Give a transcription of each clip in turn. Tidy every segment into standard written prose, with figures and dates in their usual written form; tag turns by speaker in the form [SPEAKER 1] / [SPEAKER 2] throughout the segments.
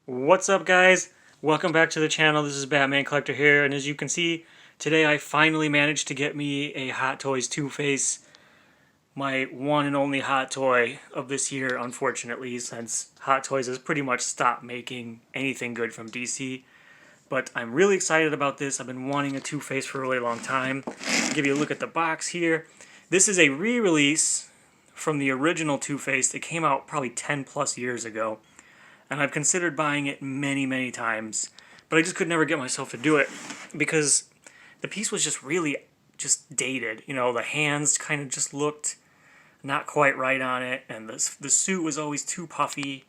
[SPEAKER 1] What's up, guys? Welcome back to the channel. This is Batman Collector here, and as you can see, today I finally managed to get me a Hot Toys Two-Face, my one and only Hot Toy of this year, unfortunately, since Hot Toys has pretty much stopped making anything good from DC. But I'm really excited about this. I've been wanting a Two-Face for a really long time. I'll give you a look at the box here. This is a re-release from the original Two-Face that came out probably 10 plus years ago. And I've considered buying it many times, but I just could never get myself to do it because the piece was just really just dated. You know, the hands kind of just looked not quite right on it, and the suit was always too puffy,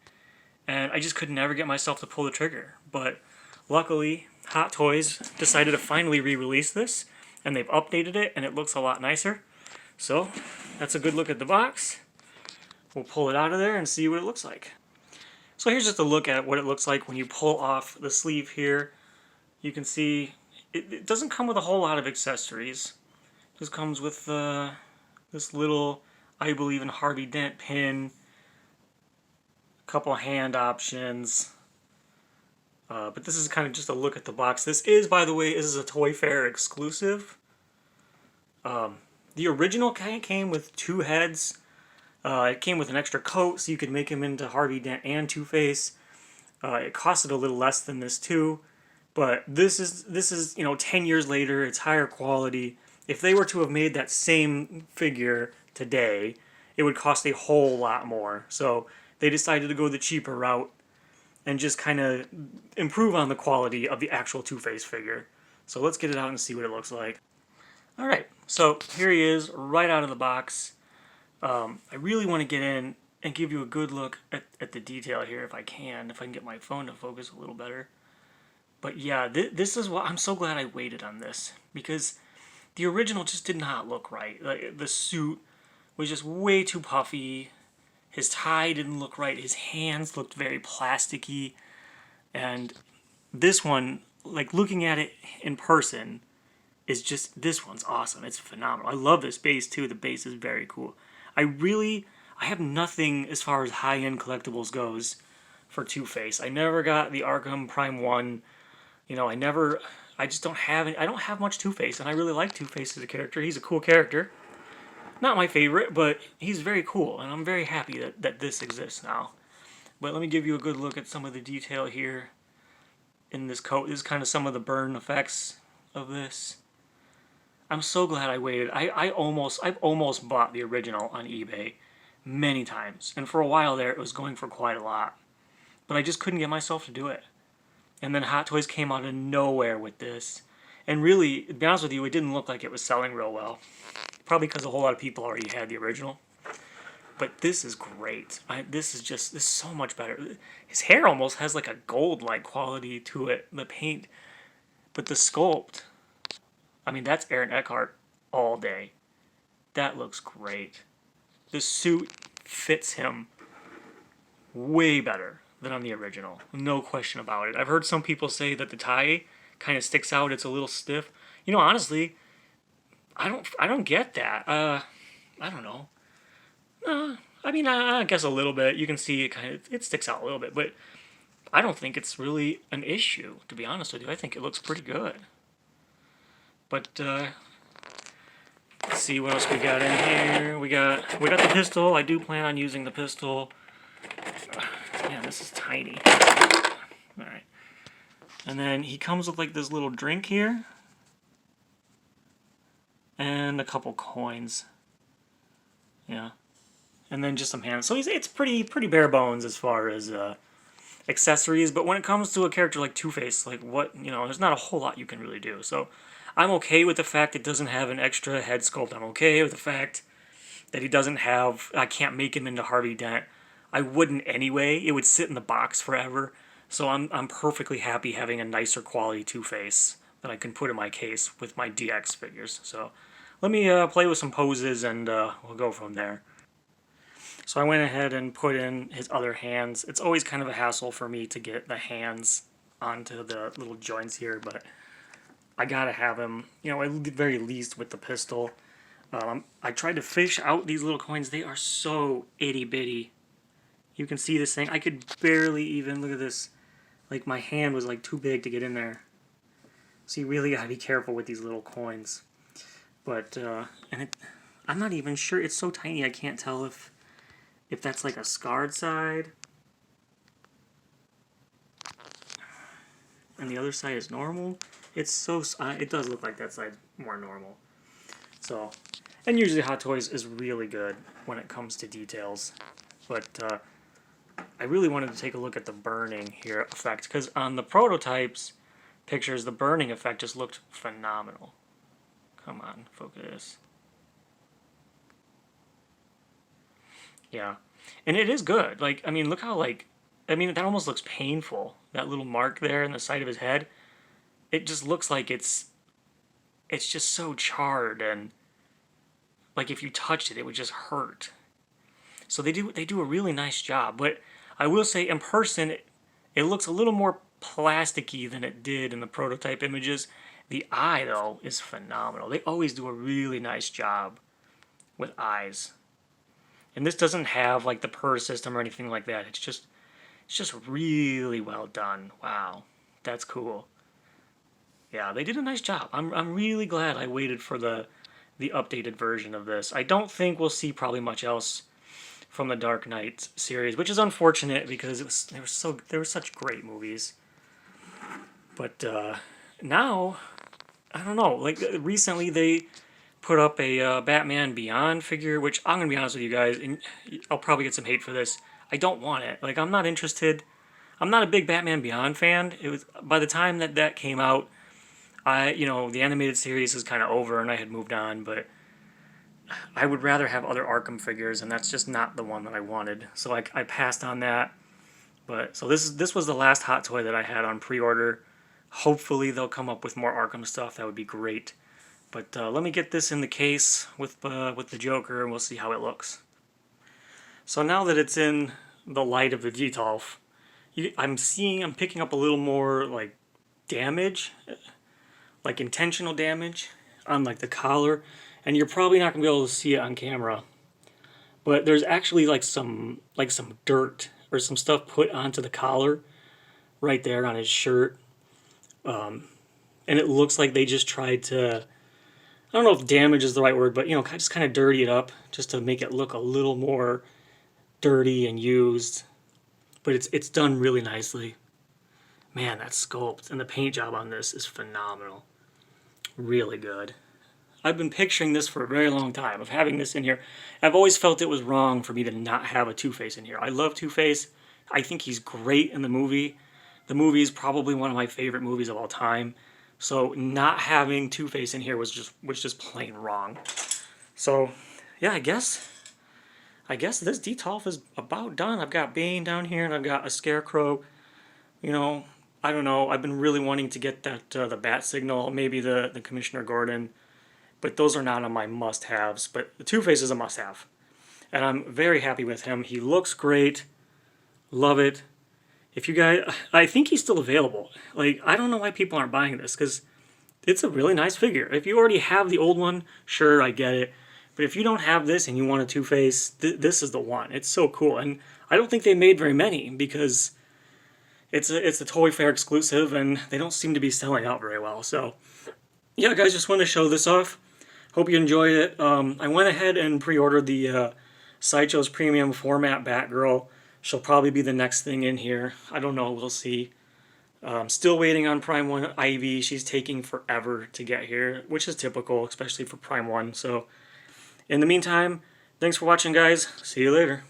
[SPEAKER 1] and I just could never get myself to pull the trigger. But luckily, Hot Toys decided to finally re-release this, and they've updated it, and it looks a lot nicer. So that's a good look at the box. We'll pull it out of there and see what it looks like. So here's just a look at what it looks like when you pull off the sleeve here. You can see it doesn't come with a whole lot of accessories. It just comes with this little, I believe in Harvey Dent pin, a couple hand options. But this is kind of just a look at the box. This is, by the way, this is a Toy Fair exclusive. The original came with two heads. It came with an extra coat, so you could make him into Harvey Dent and Two-Face. It costed a little less than this too, but this is 10 years later. It's higher quality. If they were to have made that same figure today, it would cost a whole lot more. So they decided to go the cheaper route and just kind of improve on the quality of the actual Two-Face figure. So let's get it out and see what it looks like. All right, so here he is right out of the box. I really want to get in and give you a good look at the detail here if I can get my phone to focus a little better. But yeah, this is what I'm so glad I waited on this, because the original just did not look right. Like, the suit was just way too puffy. His tie didn't look right. His hands looked very plasticky. And this one, like, looking at it in person, is just, this one's awesome. It's phenomenal. I love this base too. The base is very cool. I have nothing as far as high-end collectibles goes for Two-Face. I never got the Arkham Prime 1. You know, I just don't have I don't have much Two-Face, and I really like Two-Face as a character. He's a cool character. Not my favorite, but he's very cool, and I'm very happy that this exists now. But let me give you a good look at some of the detail here in this coat. This is kind of some of the burn effects of this. I'm so glad I waited. I've almost bought the original on eBay many times, and for a while there it was going for quite a lot, but I just couldn't get myself to do it. And then Hot Toys came out of nowhere with this, and really, to be honest with you, it didn't look like it was selling real well. Probably because a whole lot of people already had the original. But this is great. This is so much better. His hair almost has like a gold-like quality to it, the paint, but the sculpt. I mean, that's Aaron Eckhart all day. That looks great. The suit fits him way better than on the original. No question about it. I've heard some people say that the tie kind of sticks out. It's a little stiff. You know, honestly, I don't get that. I don't know. I mean, I guess a little bit. You can see it sticks out a little bit, but I don't think it's really an issue, to be honest with you. I think it looks pretty good. But let's see what else we got in here. We got the pistol. I do plan on using the pistol. Man, this is tiny. All right. And then he comes with like this little drink here, and a couple coins. Yeah. And then just some hands. So it's pretty bare bones as far as accessories. But when it comes to a character like Two-Face, like there's not a whole lot you can really do. So I'm okay with the fact it doesn't have an extra head sculpt. I'm okay with the fact that he doesn't have, I can't make him into Harvey Dent. I wouldn't anyway. It would sit in the box forever. So I'm perfectly happy having a nicer quality Two-Face that I can put in my case with my DX figures. So let me play with some poses, and we'll go from there. So I went ahead and put in his other hands. It's always kind of a hassle for me to get the hands onto the little joints here, but I gotta have him, at the very least with the pistol. I tried to fish out these little coins. They are so itty bitty. You can see this thing. I could barely even, look at this. Like my hand was like too big to get in there. So you really gotta be careful with these little coins. But I'm not even sure. It's so tiny I can't tell if that's like a scarred side. And the other side is normal. It's so it does look like that side more normal. So, and usually Hot Toys is really good when it comes to details. But I really wanted to take a look at the burning here effect, because on the prototypes pictures, the burning effect just looked phenomenal. Come on, focus. Yeah, and it is good. Like, I mean, look how that almost looks painful. That little mark there in the side of his head. It just looks like it's just so charred, and like if you touched it, it would just hurt. So they do a really nice job. But I will say, in person, it looks a little more plasticky than it did in the prototype images. The eye, though, is phenomenal. They always do a really nice job with eyes. And this doesn't have like the purr system or anything like that. It's just really well done. Wow, that's cool. Yeah, they did a nice job. I'm really glad I waited for the updated version of this. I don't think we'll see probably much else from the Dark Knight series, which is unfortunate because they were such great movies. But now, I don't know. Like recently, they put up a Batman Beyond figure, which I'm gonna be honest with you guys, and I'll probably get some hate for this. I don't want it. Like, I'm not interested. I'm not a big Batman Beyond fan. It was by the time that came out, the animated series is kind of over, and I had moved on. But I would rather have other Arkham figures, and that's just not the one that I wanted. So I passed on that. But so this was the last Hot Toy that I had on pre-order. Hopefully they'll come up with more Arkham stuff. That would be great. But let me get this in the case with the Joker, and we'll see how it looks. So now that it's in the light of the Detolf, I'm picking up a little more like damage, like intentional damage on like the collar, and you're probably not gonna be able to see it on camera. But there's actually like some dirt or some stuff put onto the collar right there on his shirt, and it looks like they just tried to. I don't know if damage is the right word, but just kind of dirty it up just to make it look a little more dirty and used. But it's done really nicely. Man, that sculpt and the paint job on this is phenomenal. Really good. I've been picturing this for a very long time, of having this in here. I've always felt it was wrong for me to not have a Two-Face in here. I love Two-Face. I think he's great in the movie. The movie is probably one of my favorite movies of all time. So not having Two-Face in here was just plain wrong. So yeah, I guess this Detolf is about done. I've got Bane down here, and I've got a Scarecrow. I don't know. I've been really wanting to get that the Bat Signal, maybe the Commissioner Gordon, but those are not on my must-haves. But the Two-Face is a must-have, and I'm very happy with him. He looks great. Love it. If you guys, I think he's still available. Like, I don't know why people aren't buying this, because it's a really nice figure. If you already have the old one, sure, I get it. But if you don't have this and you want a Two-Face, this is the one. It's so cool. And I don't think they made very many, because it's a Toy Fair exclusive, and they don't seem to be selling out very well. So, yeah, guys, just want to show this off. Hope you enjoyed it. I went ahead and pre-ordered the Sideshow's premium format Batgirl. She'll probably be the next thing in here. I don't know. We'll see. Still waiting on Prime 1 Ivy. She's taking forever to get here, which is typical, especially for Prime 1. So, in the meantime, thanks for watching, guys. See you later.